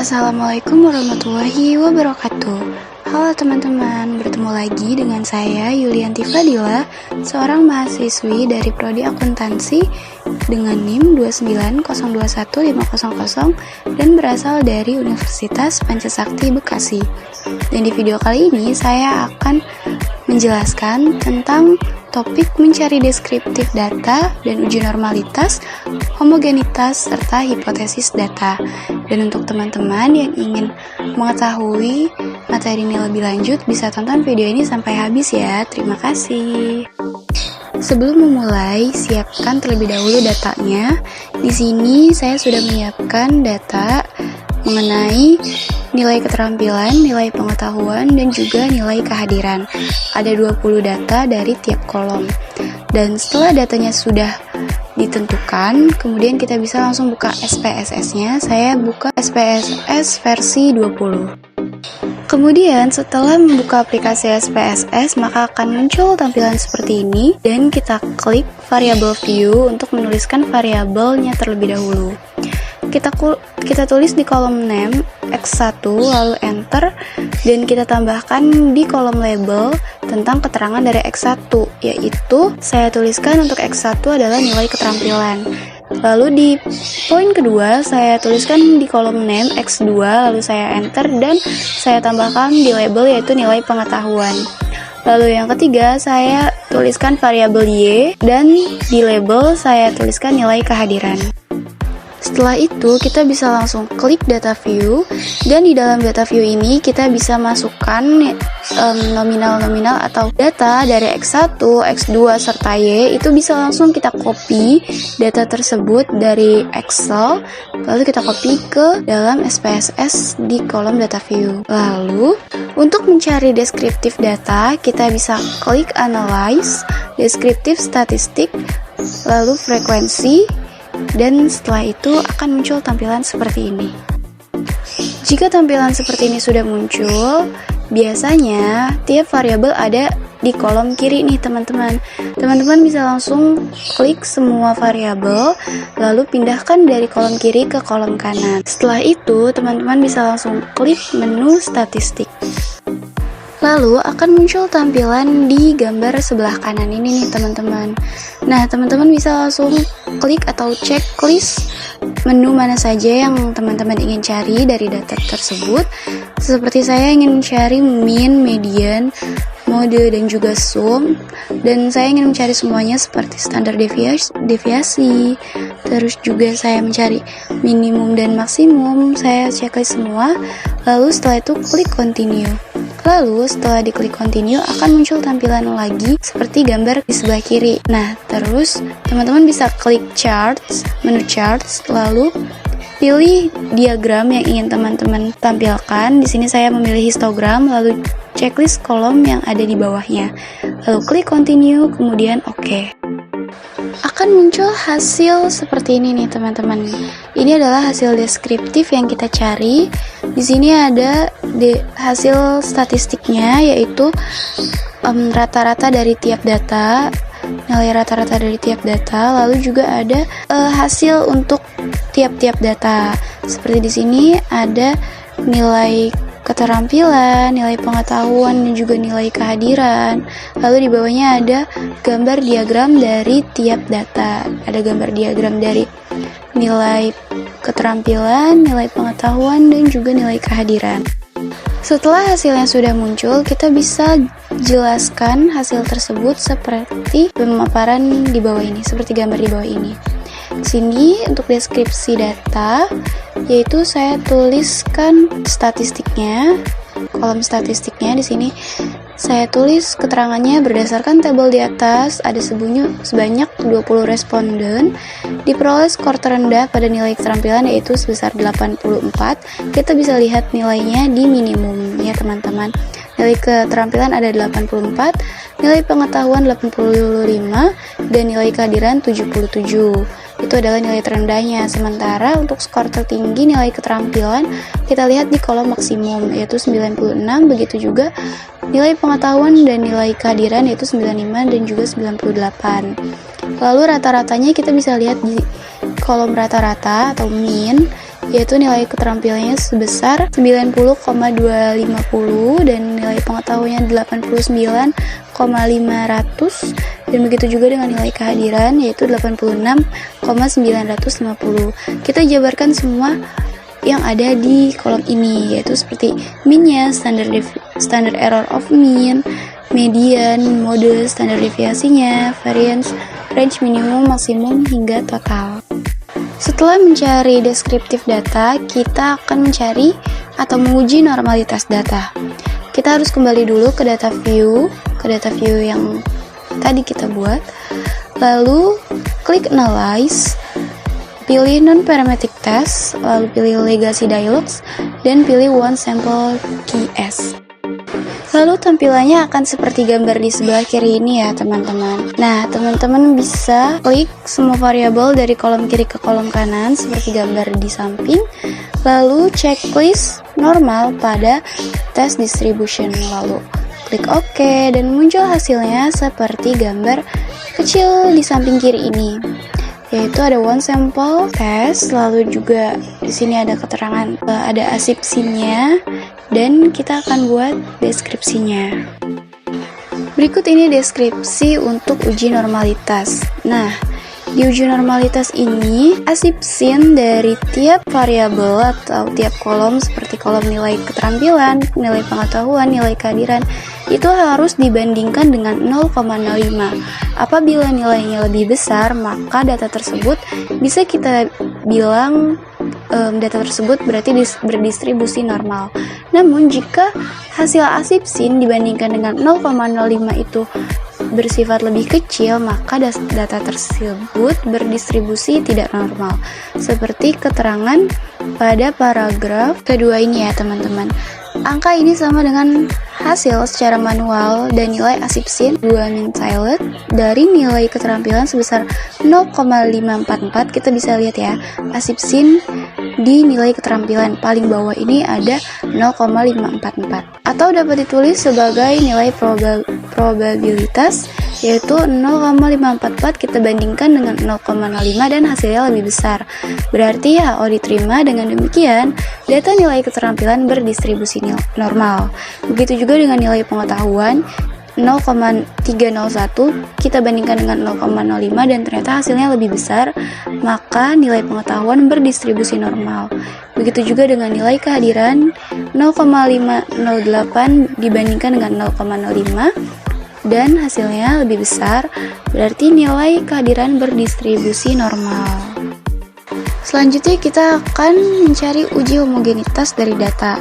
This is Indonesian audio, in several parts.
Assalamualaikum warahmatullahi wabarakatuh. Halo teman-teman, bertemu lagi dengan saya Yulianti Fadila, seorang mahasiswi dari Prodi Akuntansi dengan NIM 290215000 dan berasal dari Universitas Pancasakti Bekasi. Dan di video kali ini saya akan menjelaskan tentang topik mencari deskriptif data dan uji normalitas, homogenitas, serta hipotesis data. Dan untuk teman-teman yang ingin mengetahui materi ini lebih lanjut, bisa tonton video ini sampai habis ya. Terima kasih. Sebelum memulai, siapkan terlebih dahulu datanya. Di sini saya sudah menyiapkan data mengenai nilai keterampilan, nilai pengetahuan, dan juga nilai kehadiran. Ada 20 data dari tiap kolom. Dan setelah datanya sudah ditentukan, kemudian kita bisa langsung buka SPSS-nya. Saya buka SPSS versi 20. Kemudian setelah membuka aplikasi SPSS, maka akan muncul tampilan seperti ini, dan kita klik variable view untuk menuliskan variabelnya terlebih dahulu. Kita tulis di kolom name X1 lalu enter, dan kita tambahkan di kolom label tentang keterangan dari X1, yaitu saya tuliskan untuk X1 adalah nilai keterampilan. Lalu di poin kedua saya tuliskan di kolom name X2 lalu saya enter, dan saya tambahkan di label yaitu nilai pengetahuan. Lalu yang ketiga saya tuliskan variabel Y, dan di label saya tuliskan nilai kehadiran. Setelah itu kita bisa langsung klik data view, dan di dalam data view ini kita bisa masukkan nominal-nominal atau data dari X1, X2, serta Y. Itu bisa langsung kita copy data tersebut dari Excel, lalu kita copy ke dalam SPSS di kolom data view. Lalu untuk mencari deskriptif data, kita bisa klik analyze, deskriptif statistik, lalu frekuensi, dan setelah itu akan muncul tampilan seperti ini. Jika tampilan seperti ini sudah muncul, biasanya tiap variabel ada di kolom kiri nih teman-teman. Teman-teman bisa langsung klik semua variabel, lalu pindahkan dari kolom kiri ke kolom kanan. Setelah itu, teman-teman bisa langsung klik menu statistik. Lalu akan muncul tampilan di gambar sebelah kanan ini nih teman-teman. Nah, teman-teman bisa langsung klik atau checklist menu mana saja yang teman-teman ingin cari dari data tersebut. Seperti saya ingin mencari mean, median, mode, dan juga sum. Dan saya ingin mencari semuanya seperti standar deviasi. Terus juga saya mencari minimum dan maksimum. Saya checklist semua. Lalu setelah itu klik continue. Lalu setelah diklik continue akan muncul tampilan lagi seperti gambar di sebelah kiri. Nah, terus teman-teman bisa klik charts, menu charts, lalu pilih diagram yang ingin teman-teman tampilkan. Di sini saya memilih histogram, lalu checklist kolom yang ada di bawahnya. Lalu klik continue, kemudian OK. Akan muncul hasil seperti ini nih teman-teman. Ini adalah hasil deskriptif yang kita cari. Di sini ada hasil statistiknya, yaitu rata-rata dari tiap data, nilai rata-rata dari tiap data. Lalu juga ada hasil untuk tiap-tiap data. Seperti di sini ada nilai keterampilan, nilai pengetahuan, dan juga nilai kehadiran. Lalu di bawahnya ada gambar diagram dari tiap data. Ada gambar diagram dari nilai keterampilan, nilai pengetahuan, dan juga nilai kehadiran. Setelah hasilnya sudah muncul, kita bisa jelaskan hasil tersebut seperti pemaparan di bawah ini, seperti gambar di bawah ini. Sini untuk deskripsi data, yaitu saya tuliskan statistiknya, kolom statistiknya. Di sini saya tulis keterangannya berdasarkan tabel di atas. Ada sebanyak 20 responden, diperoleh skor terendah pada nilai keterampilan yaitu sebesar 84. Kita bisa lihat nilainya di minimum ya teman-teman. Nilai keterampilan ada 84, nilai pengetahuan 85, dan nilai kehadiran 77. Itu adalah nilai terendahnya. Sementara untuk skor tertinggi nilai keterampilan kita lihat di kolom maksimum yaitu 96, begitu juga nilai pengetahuan dan nilai kehadiran yaitu 95 dan juga 98. Lalu rata-ratanya kita bisa lihat di kolom rata-rata atau mean yaitu nilai keterampilannya sebesar 90,250 dan nilai pengetahuannya 89,500, dan begitu juga dengan nilai kehadiran yaitu 86,950. Kita jabarkan semua yang ada di kolom ini, yaitu seperti mean-nya, standard error of mean, median, mode, standar deviasinya, variance, range minimum, maksimum, hingga total. Setelah mencari deskriptif data, kita akan mencari atau menguji normalitas data. Kita harus kembali dulu ke data view yang tadi kita buat, lalu klik analyze, pilih non-parametric test, lalu pilih legacy dialogs, dan pilih one sample KS. Lalu tampilannya akan seperti gambar di sebelah kiri ini ya teman-teman. Nah, teman-teman bisa klik semua variabel dari kolom kiri ke kolom kanan seperti gambar di samping, lalu checklist normal pada test distribution, lalu klik OK, dan muncul hasilnya seperti gambar kecil di samping kiri ini, yaitu ada one sample test, lalu juga di sini ada keterangan, ada assumption-nya, dan kita akan buat deskripsinya. Berikut ini deskripsi untuk uji normalitas. Nah, di uji normalitas ini, assumption dari tiap variabel atau tiap kolom seperti kolom nilai keterampilan, nilai pengetahuan, nilai kehadiran, itu harus dibandingkan dengan 0,05. Apabila nilainya lebih besar, maka data tersebut bisa kita bilang data tersebut berarti berdistribusi normal. Namun jika hasil assumption dibandingkan dengan 0,05 itu bersifat lebih kecil, maka data tersebut berdistribusi tidak normal. Seperti keterangan pada paragraf kedua ini ya teman-teman. Angka ini sama dengan hasil secara manual dan nilai assumption 2 mean tilde dari nilai keterampilan sebesar 0,544. Kita bisa lihat ya, assumption di nilai keterampilan paling bawah ini ada 0,544, atau dapat ditulis sebagai nilai probabilitas, yaitu 0,544 kita bandingkan dengan 0,05 dan hasilnya lebih besar. Berarti HO diterima. Dengan demikian, data nilai keterampilan berdistribusi normal. Begitu juga dengan nilai pengetahuan 0,301 kita bandingkan dengan 0,05 dan ternyata hasilnya lebih besar, maka nilai pengetahuan berdistribusi normal. Begitu juga dengan nilai kehadiran 0,508 dibandingkan dengan 0,05 dan hasilnya lebih besar, berarti nilai kehadiran berdistribusi normal. Selanjutnya kita akan mencari uji homogenitas dari data.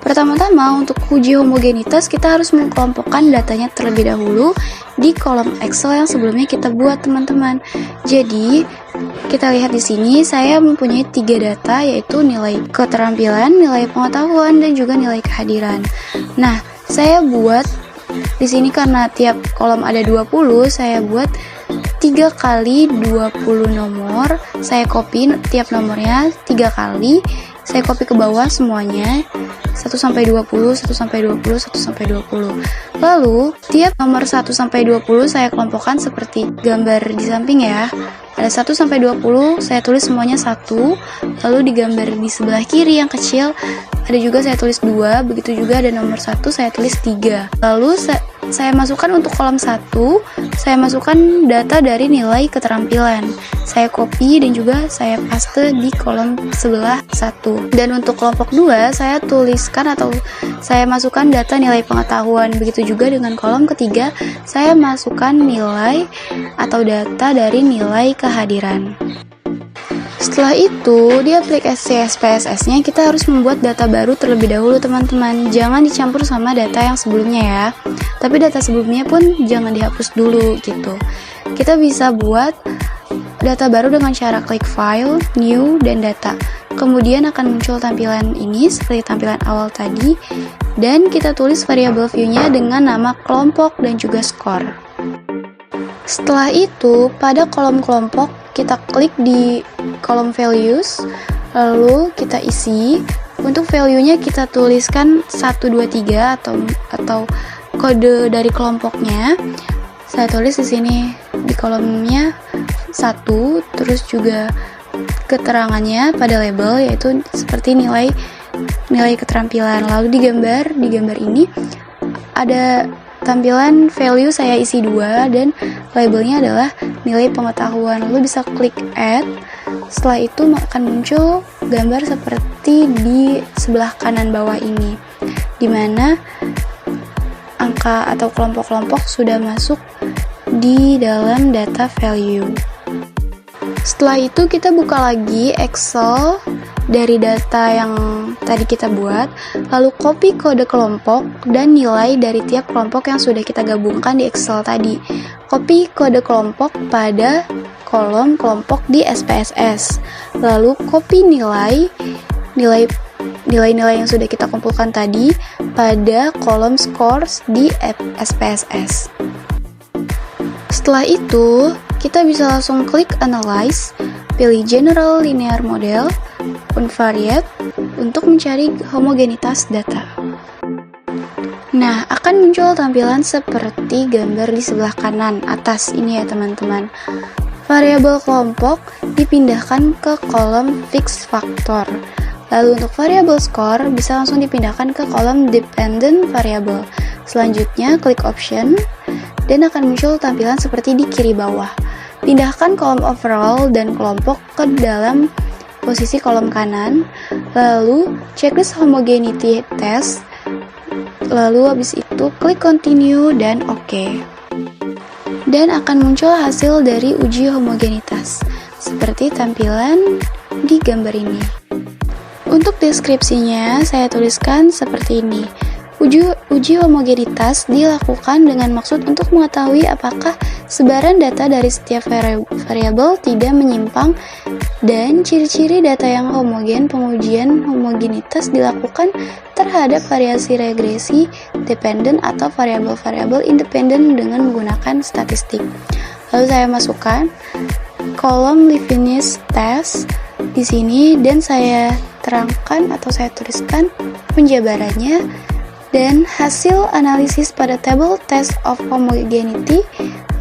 Pertama-tama untuk uji homogenitas kita harus mengkelompokkan datanya terlebih dahulu di kolom Excel yang sebelumnya kita buat teman-teman. Jadi kita lihat di sini saya mempunyai 3 data, yaitu nilai keterampilan, nilai pengetahuan, dan juga nilai kehadiran. Nah, saya buat di sini karena tiap kolom ada 20, saya buat 3 kali 20 nomor. Saya copy tiap nomornya 3 kali. Saya copy ke bawah semuanya 1 sampai 20, 1 sampai 20, 1 sampai 20. Lalu tiap nomor 1 sampai 20 saya kelompokkan seperti gambar di samping ya. Ada 1 sampai 20, saya tulis semuanya 1. Lalu di gambar di sebelah kiri yang kecil ada juga saya tulis 2, begitu juga ada nomor 1 saya tulis 3. Lalu saya masukkan untuk kolom 1, saya masukkan data dari nilai keterampilan. Saya copy dan juga saya paste di kolom sebelah 1. Dan untuk kelompok 2, saya tuliskan atau saya masukkan data nilai pengetahuan. Begitu juga dengan kolom ketiga, saya masukkan nilai atau data dari nilai kehadiran. Setelah itu, di aplikasi SPSS-nya kita harus membuat data baru terlebih dahulu teman-teman. Jangan dicampur sama data yang sebelumnya ya. Tapi data sebelumnya pun jangan dihapus dulu gitu. Kita bisa buat data baru dengan cara klik File, New, dan Data. Kemudian akan muncul tampilan ini seperti tampilan awal tadi. Dan kita tulis variabel view-nya dengan nama kelompok dan juga skor. Setelah itu, pada kolom kelompok, kita klik di kolom values, lalu kita isi. Untuk value-nya kita tuliskan 1, 2, 3 atau kode dari kelompoknya. Saya tulis di sini di kolomnya 1, terus juga keterangannya pada label, yaitu seperti nilai keterampilan. Lalu di gambar ini ada tampilan value saya isi 2 dan labelnya adalah nilai pengetahuan. Lalu bisa klik add. Setelah itu akan muncul gambar seperti di sebelah kanan bawah ini, dimana angka atau kelompok-kelompok sudah masuk di dalam data value. Setelah itu kita buka lagi Excel dari data yang tadi kita buat, lalu copy kode kelompok dan nilai dari tiap kelompok yang sudah kita gabungkan di Excel tadi. Copy kode kelompok pada kolom kelompok di SPSS, lalu copy nilai yang sudah kita kumpulkan tadi pada kolom scores di SPSS. Setelah itu, kita bisa langsung klik Analyze, pilih General Linear Model, Unvariate untuk mencari homogenitas data. Nah, akan muncul tampilan seperti gambar di sebelah kanan atas ini ya teman-teman. Variabel kelompok dipindahkan ke kolom Fixed Factor. Lalu untuk variabel score bisa langsung dipindahkan ke kolom Dependent Variable. Selanjutnya klik Option dan akan muncul tampilan seperti di kiri bawah. Pindahkan kolom overall dan kelompok ke dalam posisi kolom kanan, lalu checklist homogeneity test, lalu habis itu klik continue dan OK. Dan akan muncul hasil dari uji homogenitas, seperti tampilan di gambar ini. Untuk deskripsinya saya tuliskan seperti ini. Uji homogenitas dilakukan dengan maksud untuk mengetahui apakah sebaran data dari setiap variabel tidak menyimpang dan ciri-ciri data yang homogen. Pengujian homogenitas dilakukan terhadap variasi regresi dependent atau variabel-variabel independen dengan menggunakan statistik. Lalu saya masukkan kolom Leibniz test di sini dan saya terangkan atau saya tuliskan penjabarannya. Dan hasil analisis pada table test of homogeneity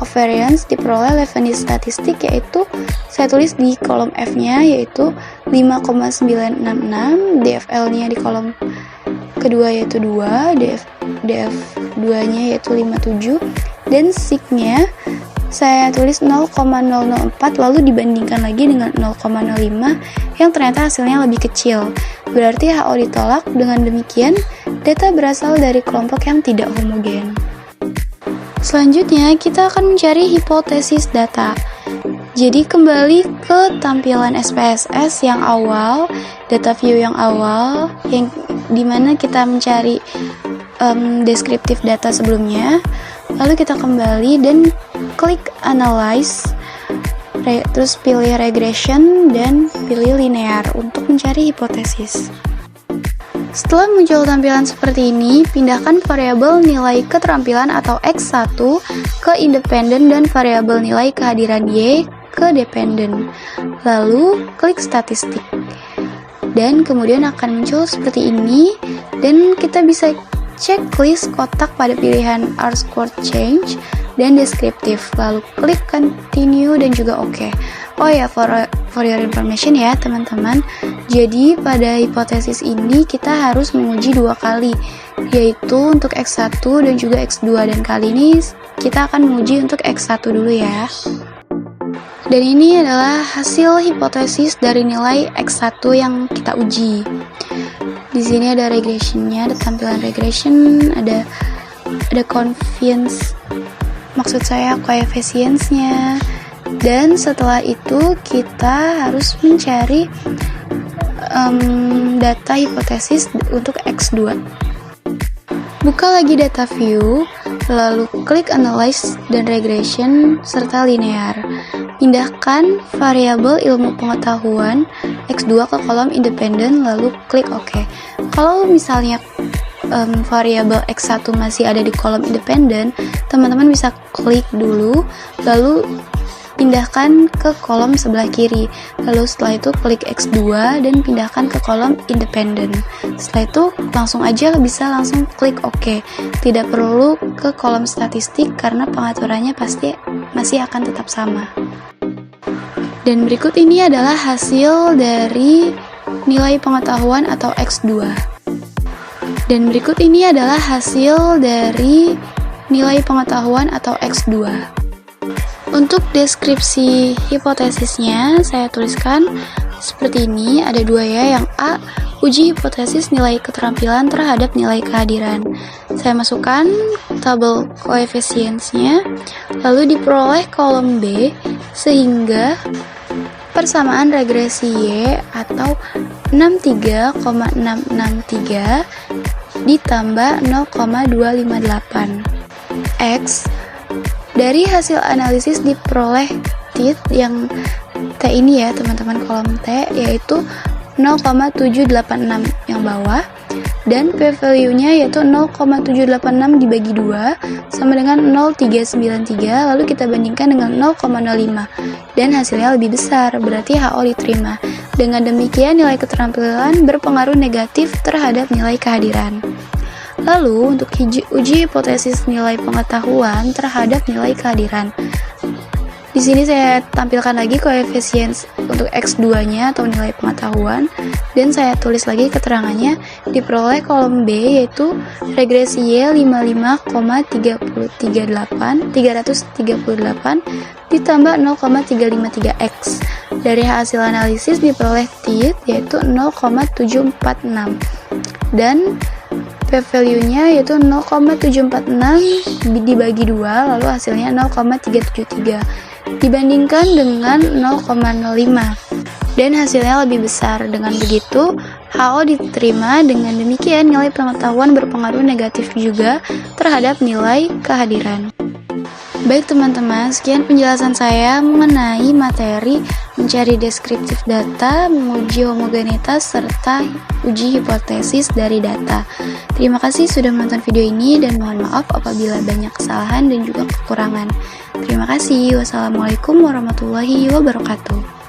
of variance diperoleh Leibniz statistik, yaitu saya tulis di kolom F-nya yaitu 5,966, DFL-nya di kolom kedua yaitu 2, DF2-nya yaitu 57, dan sig-nya saya tulis 0,004 lalu dibandingkan lagi dengan 0,05 yang ternyata hasilnya lebih kecil. Berarti HO ditolak. Dengan demikian, data berasal dari kelompok yang tidak homogen. Selanjutnya, kita akan mencari hipotesis data. Jadi kembali ke tampilan SPSS yang awal, data view yang awal, yang dimana kita mencari deskriptif data sebelumnya. Lalu kita kembali dan klik Analyze, terus pilih Regression dan pilih Linear untuk mencari hipotesis. Setelah muncul tampilan seperti ini, pindahkan variabel nilai keterampilan atau X1 ke independen dan variabel nilai kehadiran Y ke dependen. Lalu klik statistik. Dan kemudian akan muncul seperti ini dan kita bisa checklist kotak pada pilihan R-squared change dan deskriptif, lalu klik continue dan juga OK. Oh ya, for your information ya teman-teman, jadi pada hipotesis ini kita harus menguji 2 kali, yaitu untuk X1 dan juga X2, dan kali ini kita akan menguji untuk X1 dulu ya. Dan ini adalah hasil hipotesis dari nilai X1 yang kita uji. Di sini ada regressionnya, ada tampilan regression, ada confidence, maksud saya koefisiennya. Dan setelah itu kita harus mencari data hipotesis untuk X2. Buka lagi data view, lalu klik Analyze dan Regression serta Linear. Pindahkan variabel ilmu pengetahuan X2 ke kolom independen, lalu klik OK. Kalau misalnya variabel X1 masih ada di kolom independen, teman-teman bisa klik dulu, lalu pindahkan ke kolom sebelah kiri. Lalu setelah itu klik X2 dan pindahkan ke kolom independen. Setelah itu langsung aja bisa langsung klik OK. Tidak perlu ke kolom statistik karena pengaturannya pasti masih akan tetap sama. Dan berikut ini adalah hasil dari nilai pengetahuan atau X2. Dan berikut ini adalah hasil dari nilai pengetahuan atau X2. Untuk deskripsi hipotesisnya, saya tuliskan seperti ini. Ada dua ya, yang A, uji hipotesis nilai keterampilan terhadap nilai kehadiran. Saya masukkan tabel koefisiennya, lalu diperoleh kolom B, sehingga persamaan regresi Y atau 63,663 ditambah 0,258 X. Dari hasil analisis diperoleh T yang T ini ya teman-teman, kolom T yaitu 0,786 yang bawah, dan p-value-nya yaitu 0,786 dibagi 2 sama dengan 0,393, lalu kita bandingkan dengan 0,05 dan hasilnya lebih besar, berarti HO diterima. Dengan demikian nilai keterampilan berpengaruh negatif terhadap nilai kehadiran. Lalu untuk uji hipotesis nilai pengetahuan terhadap nilai kehadiran. Di sini saya tampilkan lagi koefisien untuk X2-nya atau nilai pengetahuan, dan saya tulis lagi keterangannya. Diperoleh kolom B yaitu regresi Y 55,338 ditambah 0,353X. Dari hasil analisis diperoleh T yaitu 0,746 dan p-value-nya yaitu 0,746 dibagi 2, lalu hasilnya 0,373 dibandingkan dengan 0,05 dan hasilnya lebih besar. Dengan begitu HO diterima. Dengan demikian nilai pengetahuan berpengaruh negatif juga terhadap nilai kehadiran. Baik teman-teman, sekian penjelasan saya mengenai materi mencari deskriptif data, menguji homogenitas, serta uji hipotesis dari data. Terima kasih sudah menonton video ini dan mohon maaf apabila banyak kesalahan dan juga kekurangan. Terima kasih. Wassalamualaikum warahmatullahi wabarakatuh.